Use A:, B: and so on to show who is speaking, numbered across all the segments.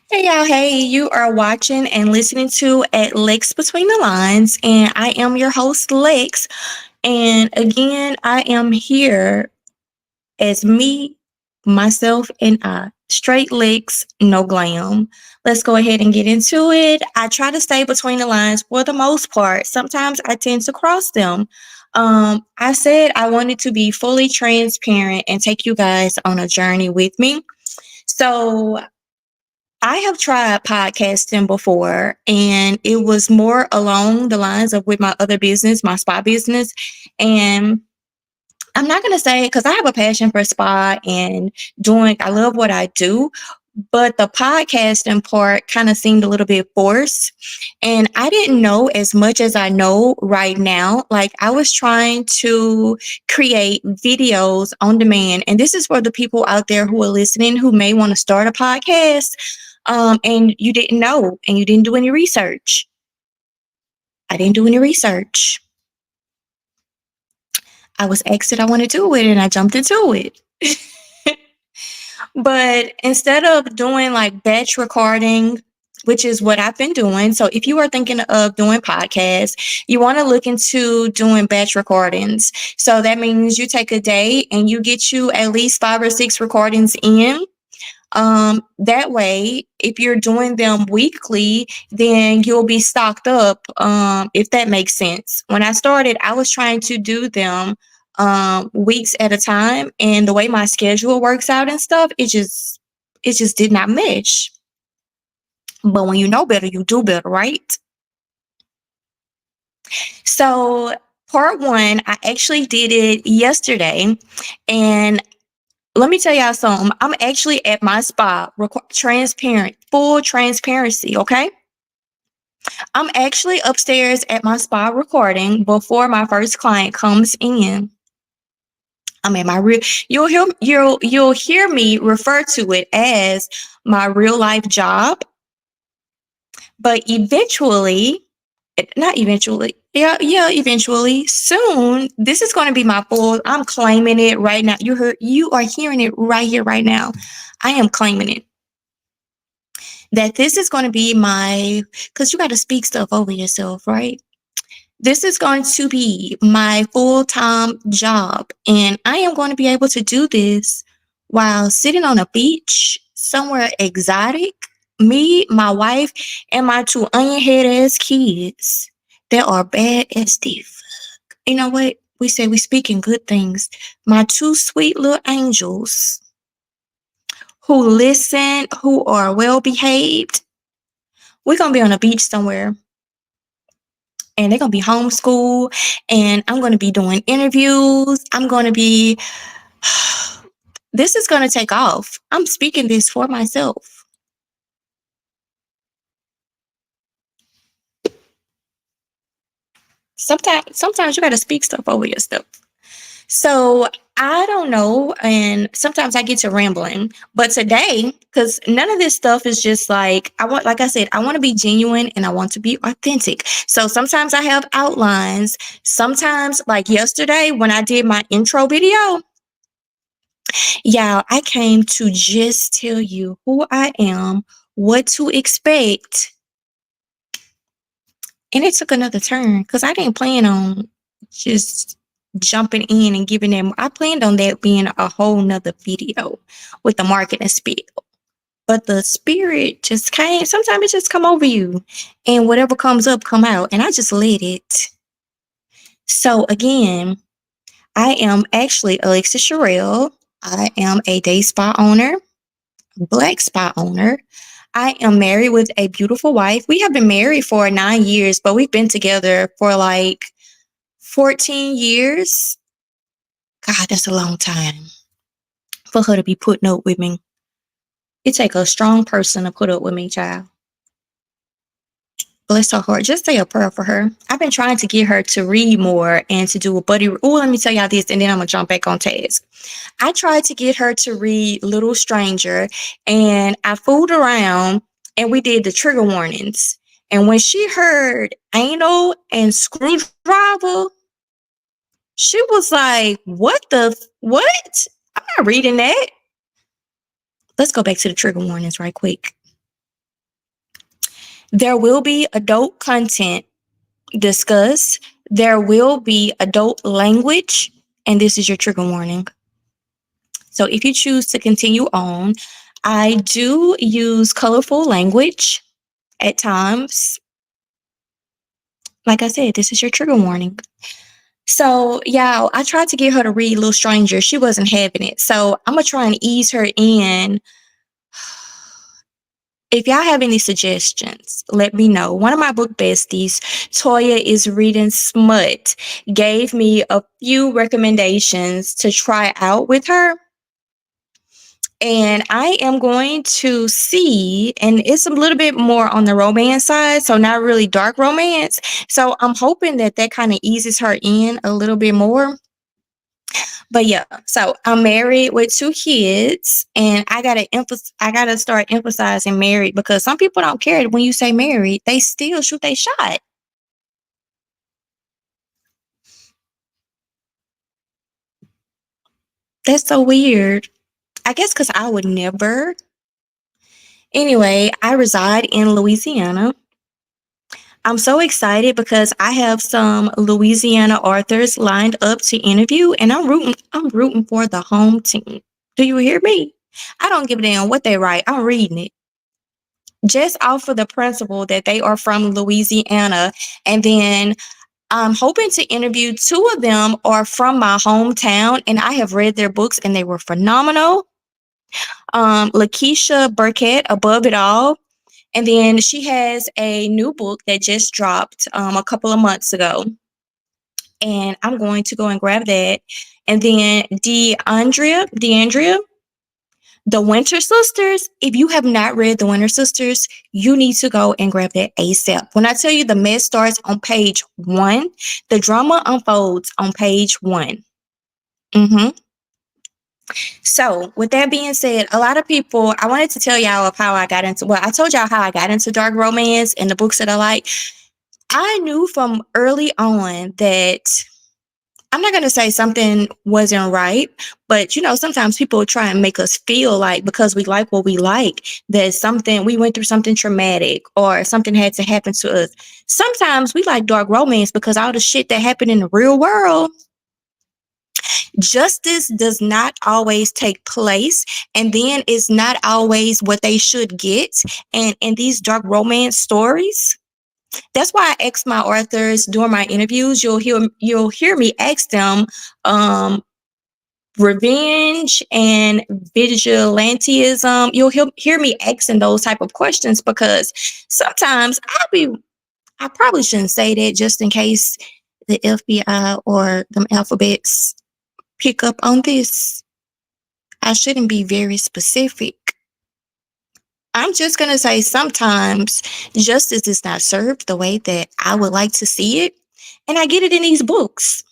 A: Hey y'all, hey, you are watching and listening to at Lex Between the Lines, and I am your host, Lex. And again, I am here as me, myself, and I. Straight Lex, no glam. Let's go ahead and get into it. I try to stay between the lines for the most part. Sometimes I tend to cross them. I said I wanted to be fully transparent and take you guys on a journey with me. So I have tried podcasting before, and it was more along the lines of with my other business, my spa business. And I'm not going to say because I have a passion for spa and I love what I do, but the podcasting part kind of seemed a little bit forced. And I didn't know as much as I know right now. Like I was trying to create videos on demand. And this is for the people out there who are listening who may want to start a podcast, and you didn't know and you didn't do any research. I didn't do any research. I was asked that I want to do it and I jumped into it. But instead of doing like batch recording, which is what I've been doing. So if you are thinking of doing podcasts, you want to look into doing batch recordings. So that means you take a day and you get you at least 5 or 6 recordings in. That way, if you're doing them weekly, then you'll be stocked up, if that makes sense. When I started, I was trying to do them weeks at a time, and the way my schedule works out and stuff, it just did not mesh. But when you know better, you do better, right? So part one, I actually did it yesterday, and let me tell y'all something. I'm actually at my spa, transparent, full transparency, okay? I'm actually upstairs at my spa recording before my first client comes in. I'm at my real you'll hear me refer to it as my real life job, but eventually, not eventually, yeah, eventually, soon, this is going to be my full. I'm claiming it right now. You are hearing it right here, right now. I am claiming it. That this is going to be because you got to speak stuff over yourself, right? This is going to be my full time job. And I am going to be able to do this while sitting on a beach somewhere exotic. Me, my wife, and my 2 onion head ass kids that are bad as the fuck. You know what? We say we speaking good things. My 2 sweet little angels who listen, who are well behaved. We're going to be on a beach somewhere and they're going to be homeschooled, and I'm going to be doing interviews. This is going to take off. I'm speaking this for myself. Sometimes you got to speak stuff over yourself. So I don't know, and sometimes I get to rambling. But today, because none of this stuff is just like like I said, I want to be genuine and I want to be authentic. So sometimes I have outlines. Sometimes, like yesterday when I did my intro video, yeah, I came to just tell you who I am, what to expect, and it took another turn because I didn't plan on just jumping in and giving them. I planned on that being a whole nother video with the marketing spiel. But the spirit just came. Sometimes it just come over you, and whatever comes up, come out, and I just let it. So again, I am actually Alexis Sherrill. I am a day spa owner, Black spa owner. I am married with a beautiful wife. We have been married for 9 years, but we've been together for like 14 years. God, that's a long time for her to be putting up with me. It takes a strong person to put up with me, child. Bless her heart. Just say a prayer for her. I've been trying to get her to read more and to do a buddy. Oh, let me tell y'all this, and then I'm going to jump back on task. I tried to get her to read Little Stranger, and I fooled around, and we did the trigger warnings. And when she heard anal and screwdriver, she was like, what? I'm not reading that. Let's go back to the trigger warnings right quick. There will be adult content discussed. There will be adult language, and this is your trigger warning. So if you choose to continue on, I do use colorful language at times. Like I said, this is your trigger warning. So, yeah, I tried to get her to read Little Stranger. She wasn't having it. So, I'm going to try and ease her in. If y'all have any suggestions, let me know. One of my book besties, Toya is reading Smut, gave me a few recommendations to try out with her. And I am going to see, and it's a little bit more on the romance side, so not really dark romance. So I'm hoping that that kind of eases her in a little bit more. But yeah, so I'm married with 2 kids, and I gotta start emphasizing married because some people don't care when you say married, they still shoot they shot. That's so weird. I guess because I would never. Anyway, I reside in Louisiana. I'm so excited because I have some Louisiana authors lined up to interview, and I'm rooting for the home team. Do you hear me? I don't give a damn what they write. I'm reading it. Just off of the principle that they are from Louisiana. And then I'm hoping to interview 2 of them are from my hometown, and I have read their books and they were phenomenal. Lakeisha Burkett, Above It All. And then she has a new book that just dropped a couple of months ago. And I'm going to go and grab that. And then DeAndrea, The Winter Sisters. If you have not read The Winter Sisters, you need to go and grab that ASAP. When I tell you the mess starts on page 1, the drama unfolds on page 1. Mm-hmm. So, with that being said, a lot of people, I wanted to tell y'all of how I got into, well, I told y'all how I got into dark romance and the books that I like. I knew from early on that I'm not going to say something wasn't right, but sometimes people try and make us feel like because we like what we like, that something we went through something traumatic or something had to happen to us. Sometimes we like dark romance because all the shit that happened in the real world, justice does not always take place, and then it's not always what they should get. And in these dark romance stories, that's why I ask my authors during my interviews. You'll hear me ask them revenge and vigilantism. You'll hear me asking those type of questions because sometimes I probably shouldn't say that just in case the FBI or them alphabets pick up on this. I shouldn't be very specific. I'm just going to say sometimes justice is not served the way that I would like to see it. And I get it in these books.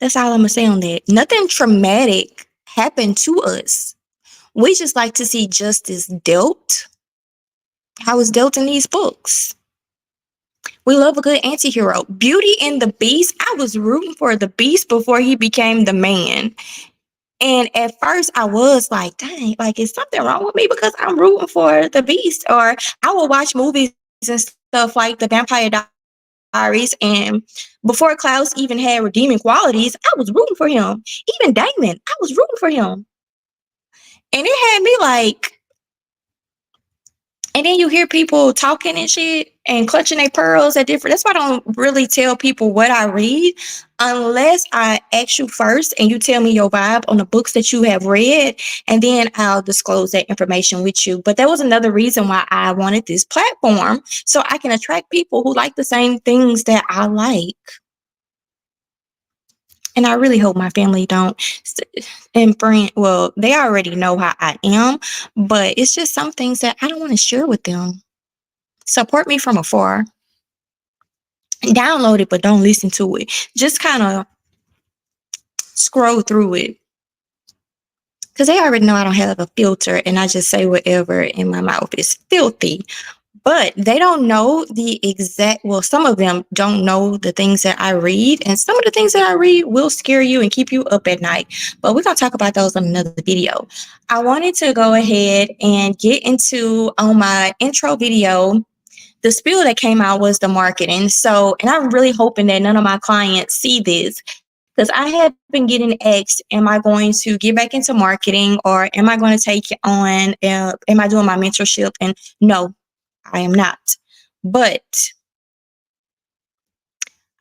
A: That's all I'm going to say on that. Nothing traumatic happened to us. We just like to see justice dealt, how it's dealt in these books. We love a good anti-hero. Beauty and the Beast. I was rooting for the Beast before he became the man. And at first I was like, dang, like, is something wrong with me because I'm rooting for the Beast? Or I will watch movies and stuff like The Vampire Diaries. And before Klaus even had redeeming qualities, I was rooting for him. Even Damon, I was rooting for him. And it had me like, and then you hear people talking and shit and clutching their pearls at different. That's why I don't really tell people what I read unless I ask you first and you tell me your vibe on the books that you have read, and then I'll disclose that information with you. But that was another reason why I wanted this platform, so I can attract people who like the same things that I like. And I really hope my family don't and friend. Well, they already know how I am, but it's just some things that I don't want to share with them. Support me from afar. Download it, but don't listen to it. Just kind of scroll through it. Because they already know I don't have a filter and I just say whatever in my mouth is filthy. but they don't know the exact, well, some of them don't know the things that I read, and some of the things that I read will scare you and keep you up at night. But we're going to talk about those in another video. I wanted to go ahead and get into on my intro video. The spiel that came out was the marketing. So, and I'm really hoping that none of my clients see this, because I have been getting asked, am I going to get back into marketing, or am I going to take it on? Am I doing my mentorship? And no, I am not. But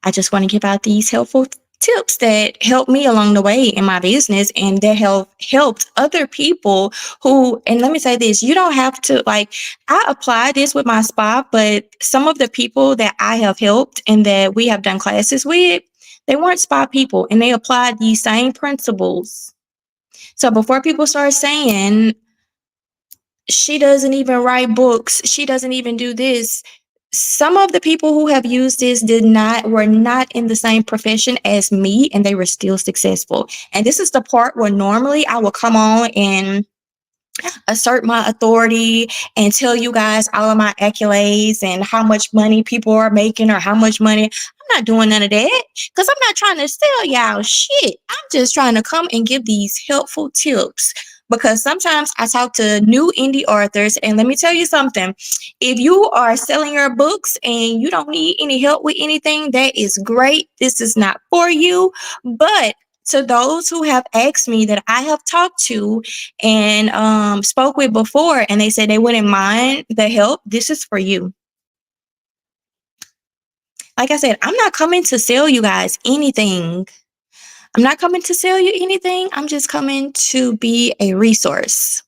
A: I just want to give out these helpful tips that helped me along the way in my business, and that have helped other people who, and let me say this, you don't have to, like, I apply this with my spa, but some of the people that I have helped and that we have done classes with, they weren't spa people, and they applied these same principles. So before people start saying, she doesn't even write books, she doesn't even do this, some of the people who have used this were not in the same profession as me, and they were still successful. And this is the part where normally I will come on and assert my authority and tell you guys all of my accolades and how much money people are making or how much money. I'm not doing none of that, because I'm not trying to sell y'all shit. I'm just trying to come and give these helpful tips, because sometimes I talk to new indie authors, and let me tell you something. If you are selling your books and you don't need any help with anything, that is great. This is not for you. But to those who have asked me, that I have talked to and spoke with before, and they said they wouldn't mind the help, this is for you. Like I said, I'm not coming to sell you guys anything. I'm not coming to sell you anything. I'm just coming to be a resource.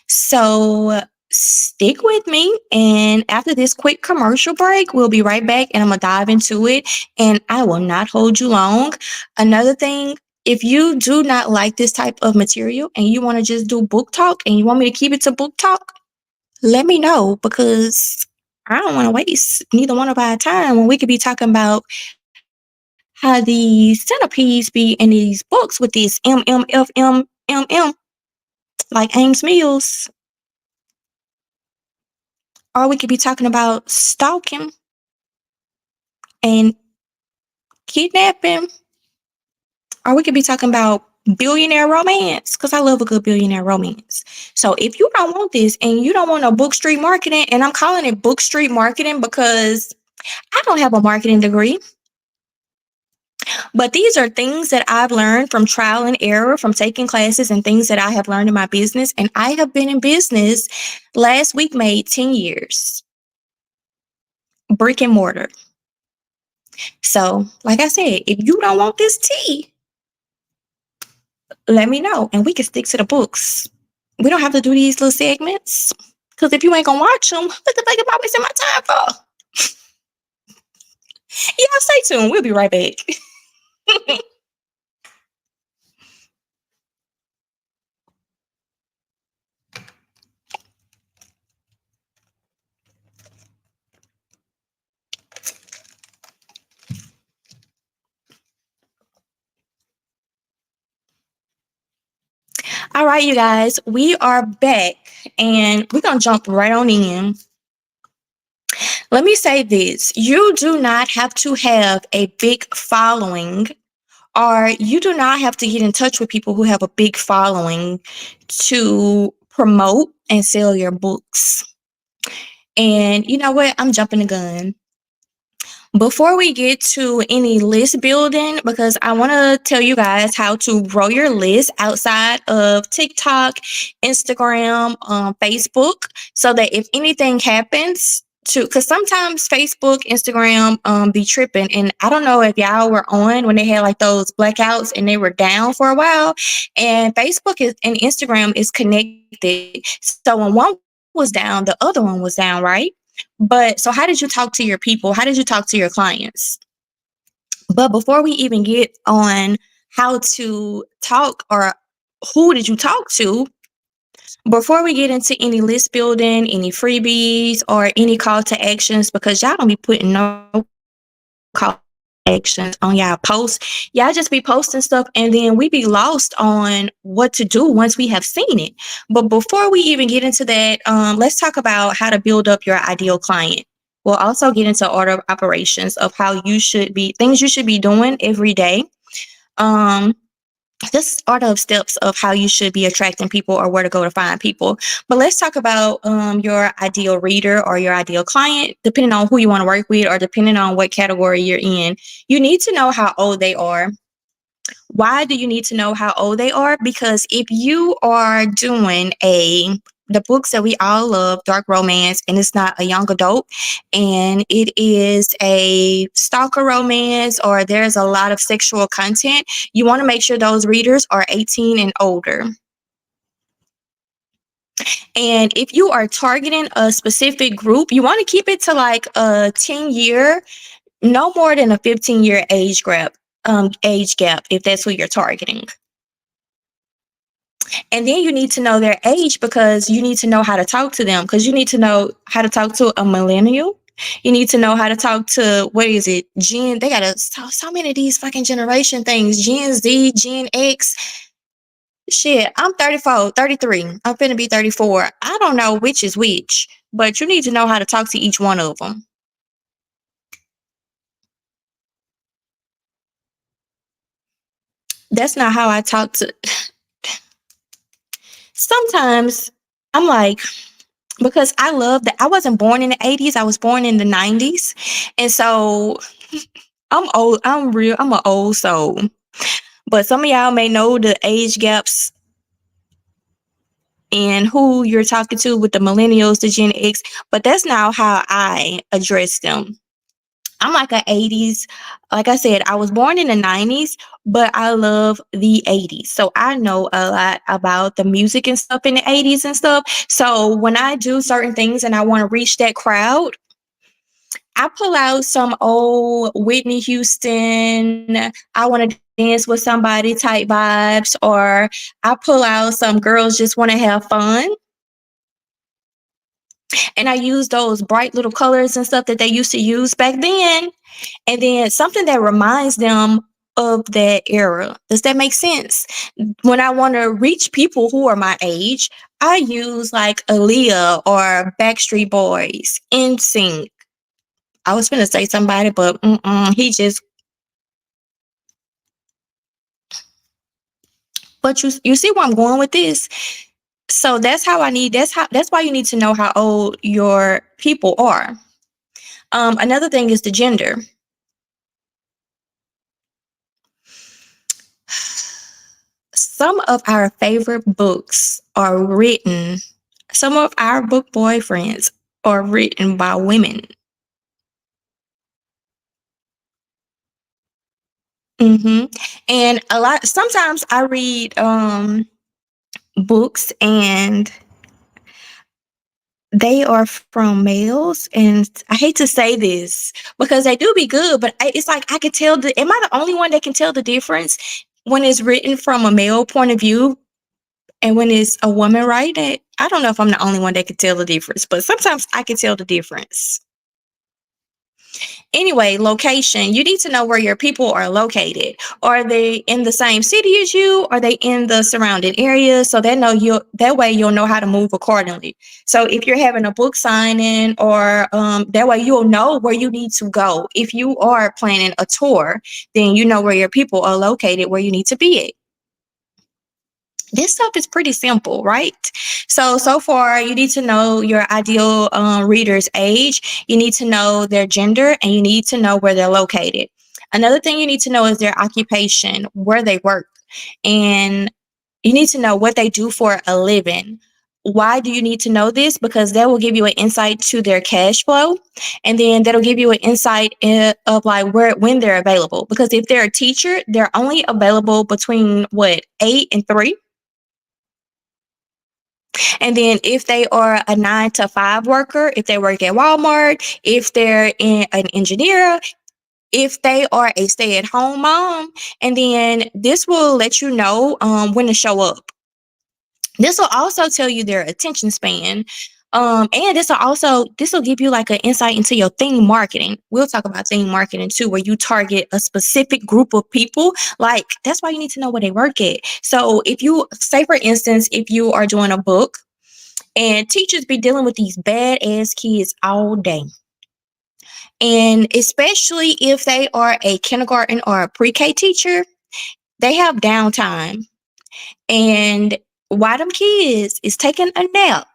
A: So stick with me. And after this quick commercial break, we'll be right back, and I'm going to dive into it. And I will not hold you long. Another thing, if you do not like this type of material and you want to just do book talk and you want me to keep it to book talk, let me know, because I don't want to waste neither one of our time when we could be talking about how the centipedes be in these books with this MMFMMM, like Ames Mills. Or we could be talking about stalking and kidnapping. Or we could be talking about billionaire romance, because I love a good billionaire romance. So if you don't want this and you don't want no book street marketing, and I'm calling it book street marketing because I don't have a marketing degree, but these are things that I've learned from trial and error, from taking classes and things that I have learned in my business. And I have been in business, last week made 10 years, brick and mortar. So, like I said, if you don't want this tea, let me know and we can stick to the books. We don't have to do these little segments, because if you ain't gonna watch them, what the fuck am I wasting my time for? Yeah, stay tuned. We'll be right back. All right, you guys, we are back, and we're gonna jump right on in. Let me say this: you do not have to have a big following, or you do not have to get in touch with people who have a big following to promote and sell your books. And you know what? I'm jumping the gun. Before we get to any list building, because I want to tell you guys how to grow your list outside of TikTok, Instagram, Facebook, so that if anything happens to, because sometimes Facebook, Instagram be tripping. And I don't know if y'all were on when they had like those blackouts and they were down for a while. And Facebook is and Instagram is connected. So when one was down, the other one was down, right? But so how did you talk to your people? How did you talk to your clients? But before we even get on how to talk, or who did you talk to, before we get into any list building, any freebies, or any call to actions, because y'all don't be putting no call actions on y'all posts. Y'all just be posting stuff and then we be lost on what to do once we have seen it. But before we even get into that, let's talk about how to build up your ideal client. We'll also get into order of operations of how you should be, things you should be doing every day. Um, just order of steps of how you should be attracting people or where to go to find people. But let's talk about your ideal reader or your ideal client, depending on who you want to work with or depending on what category you're in. You need to know how old they are. Why do you need to know how old they are? Because if you are doing the books that we all love, dark romance, and it's not a young adult, and it is a stalker romance, or there's a lot of sexual content, you want to make sure those readers are 18 and older. And if you are targeting a specific group, you want to keep it to like a 10-year, no more than a 15-year age gap, if that's who you're targeting. And then you need to know their age because you need to know how to talk to them, because you need to know how to talk to a millennial. You need to know how to talk to, what is it, Gen, they got so many of these fucking generation things, Gen Z, Gen X. Shit, I'm 34, 33. I'm finna be 34. I don't know which is which, but you need to know how to talk to each one of them. That's not how I talk to. Sometimes I'm like, because I love that I wasn't born in the 80s, I was born in the 90s. And so I'm old, I'm an old soul. But some of y'all may know the age gaps and who you're talking to with the millennials, the Gen X, but that's not how I address them. I'm like an 80s. Like I said, I was born in the 90s, but I love the 80s. So I know a lot about the music and stuff in the 80s and stuff. So when I do certain things and I want to reach that crowd, I pull out some old Whitney Houston, I want to dance with somebody type vibes, or I pull out some girls just want to have fun. And I use those bright little colors and stuff that they used to use back then. And then something that reminds them of that era. Does that make sense? When I want to reach people who are my age, I use like Aaliyah or Backstreet Boys, NSYNC. I was gonna say somebody, but he just. But you see where I'm going with this. So that's how I need. That's why you need to know how old your people are. Another thing is the gender. Some of our favorite books are written. Some of our book boyfriends are written by women. And a lot. Sometimes I read books and they are from males, and I hate to say this because they do be good, but it's like I could tell am I the only one that can tell the difference when it's written from a male point of view and when it's a woman writing it? I don't know if I'm the only one that can tell the difference, but sometimes I can tell the difference. Anyway, location. You need to know where your people are located. Are they in the same city as you? Are they in the surrounding areas? So that way you'll know how to move accordingly. So if you're having a book signing, or that way you'll know where you need to go. If you are planning a tour, then you know where your people are located, where you need to be at. This stuff is pretty simple, right? So far, you need to know your ideal reader's age, you need to know their gender, and you need to know where they're located. Another thing you need to know is their occupation, where they work, and you need to know what they do for a living. Why do you need to know this? Because that will give you an insight to their cash flow, and then that'll give you an insight of like when they're available. Because if they're a teacher, they're only available between 8 and 3. And then if they are a 9 to 5 worker, if they work at Walmart, if they're an engineer, if they are a stay-at-home mom, and then this will let you know when to show up. This will also tell you their attention span. And this will give you like an insight into your theme marketing. We'll talk about theme marketing too, where you target a specific group of people. Like that's why you need to know where they work at. So if you say, for instance, if you are doing a book and teachers be dealing with these badass kids all day, and especially if they are a kindergarten or a pre-K teacher, they have downtime. And why them kids is taking a nap,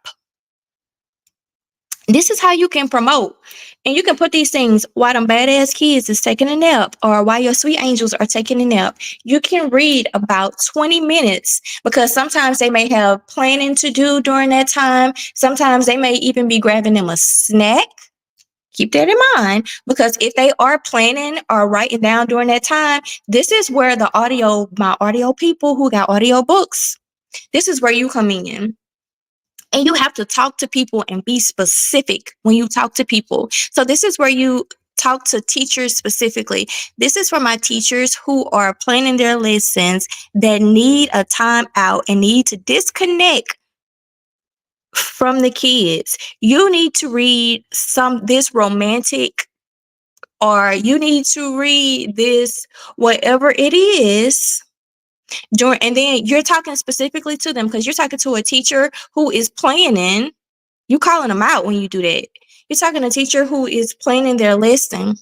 A: this is how you can promote. And you can put these things while them badass kids is taking a nap or while your sweet angels are taking a nap. You can read about 20 minutes because sometimes they may have planning to do during that time. Sometimes they may even be grabbing them a snack. Keep that in mind because if they are planning or writing down during that time, this is where my audio people who got audio books, this is where you come in. And you have to talk to people and be specific when you talk to people. So this is where you talk to teachers specifically. This is for my teachers who are planning their lessons that need a time out and need to disconnect from the kids. You need to read this romantic, or you need to read this whatever it is and then you're talking specifically to them because you're talking to a teacher who is planning. You calling them out when you do that. You're talking to a teacher who is planning their lesson.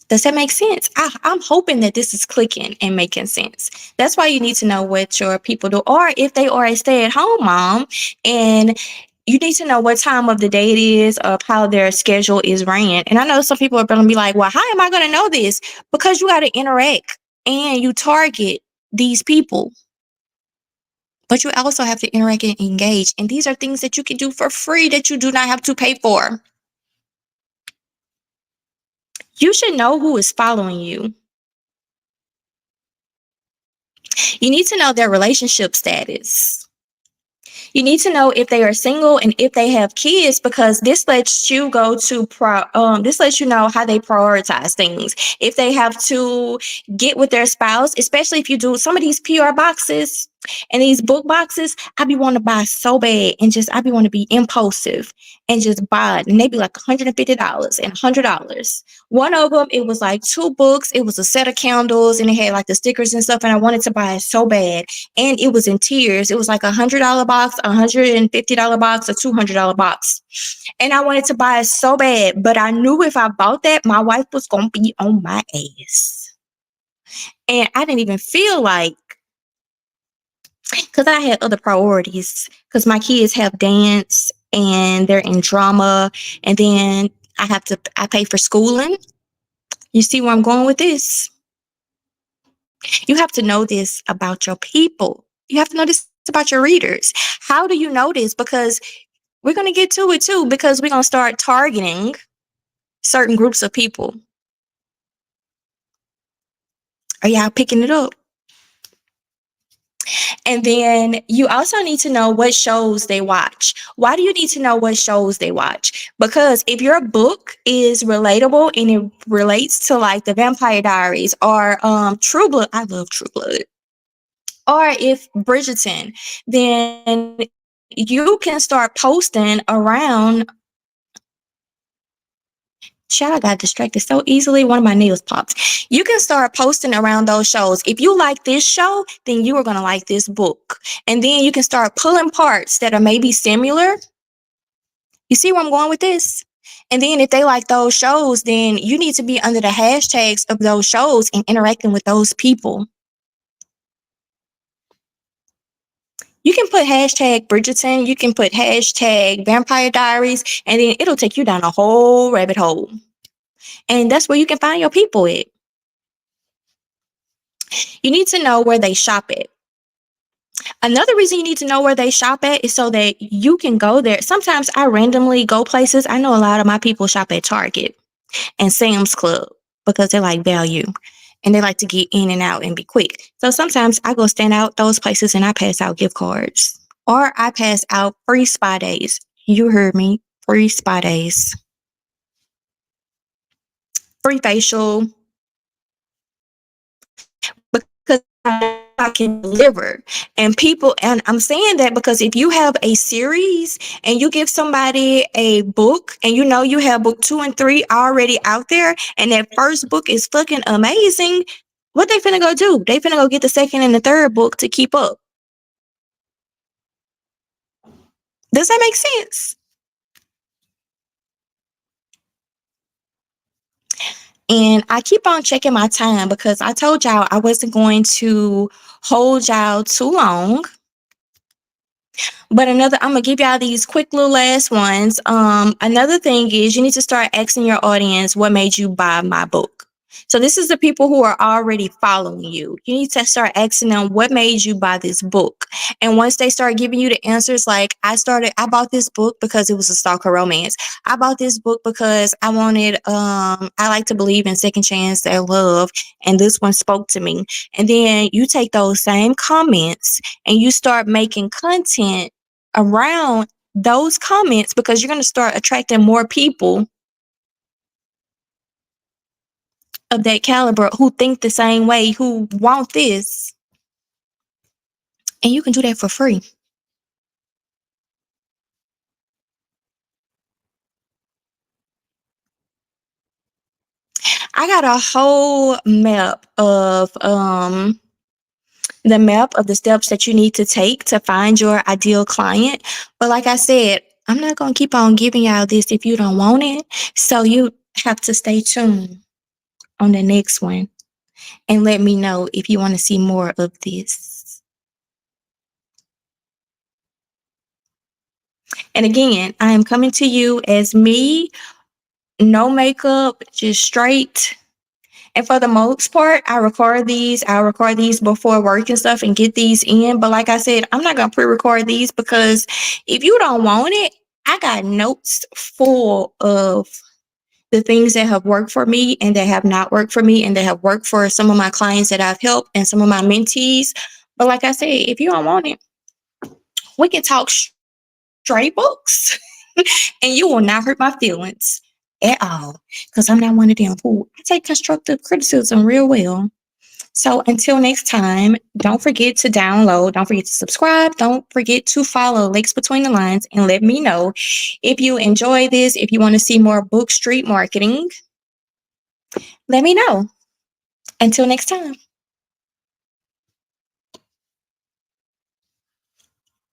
A: Does that make sense? I'm hoping that this is clicking and making sense. That's why you need to know what your people do. Or if they are a stay-at-home mom and you need to know what time of the day it is, of how their schedule is ran. And I know some people are going to be like, well, how am I going to know this? Because you got to interact and you target these people. But you also have to interact and engage. And these are things that you can do for free that you do not have to pay for. You should know who is following you. You need to know their relationship status. You need to know if they are single and if they have kids because this lets you this lets you know how they prioritize things. If they have to get with their spouse, especially if you do some of these PR boxes and these book boxes, I be wanting to buy so bad and I be wanting to be impulsive and just buy it. And they be like $150 and $100. One of them, it was like 2 books. It was a set of candles and it had like the stickers and stuff. And I wanted to buy it so bad. And it was in tiers. It was like $100 box, $150 box, a $200 box. And I wanted to buy it so bad. But I knew if I bought that, my wife was going to be on my ass. And I didn't even feel like, because I had other priorities. Because my kids have dance and they're in drama. And then I pay for schooling. You see where I'm going with this? You have to know this about your people. You have to know this about your readers. How do you know this? Because we're going to get to it too, because we're going to start targeting certain groups of people. Are y'all picking it up? And then you also need to know what shows they watch. Why do you need to know what shows they watch? Because if your book is relatable and it relates to like the Vampire Diaries or True Blood, I love True Blood, or if Bridgerton, then you can start posting around. Child, I got distracted so easily. One of my nails popped. You can start posting around those shows. If you like this show, then you are going to like this book. And then you can start pulling parts that are maybe similar. You see where I'm going with this? And then if they like those shows, then you need to be under the hashtags of those shows and interacting with those people. You can put hashtag Bridgerton, you can put hashtag Vampire Diaries, and then it'll take you down a whole rabbit hole. And that's where you can find your people at. You need to know where they shop at. Another reason you need to know where they shop at is so that you can go there. Sometimes I randomly go places. I know a lot of my people shop at Target and Sam's Club because they like value and they like to get in and out and be quick. So sometimes I go stand out those places and I pass out gift cards or I pass out free spa days. You heard me, free spa days, free facial, because I can deliver. And people, and I'm saying that because if you have a series and you give somebody a book and you know you have book 2 and 3 already out there and that first book is fucking amazing, what they finna go do? They finna go get the second and the third book to keep up. Does that make sense? And I keep on checking my time because I told y'all I wasn't going to hold y'all too long. But I'm gonna give y'all these quick little last ones. Another thing is you need to start asking your audience what made you buy my book. So this is the people who are already following you. You need to start asking them what made you buy this book. And once they start giving you the answers, like I bought this book because it was a stalker romance. I bought this book because I like to believe in second chance and love, and this one spoke to me. And then you take those same comments and you start making content around those comments because you're going to start attracting more people of that caliber who think the same way, who want this. And you can do that for free. I got a whole map of the steps that you need to take to find your ideal client. But like I said, I'm not going to keep on giving y'all this if you don't want it. So you have to stay tuned on the next one and let me know if you want to see more of this. And again, I am coming to you as me, no makeup, just straight. And for the most part, I record these before work and stuff and get these in. But like I said, I'm not going to pre-record these because if you don't want it, I got notes full of the things that have worked for me and that have not worked for me and that have worked for some of my clients that I've helped and some of my mentees. But like I said, if you don't want it, we can talk straight books and you will not hurt my feelings at all because I'm not one of them who I take constructive criticism real well. So until next time, don't forget to download, don't forget to subscribe, don't forget to follow Lex Between the Lines and let me know if you enjoy this, if you want to see more book street marketing, let me know. Until next time.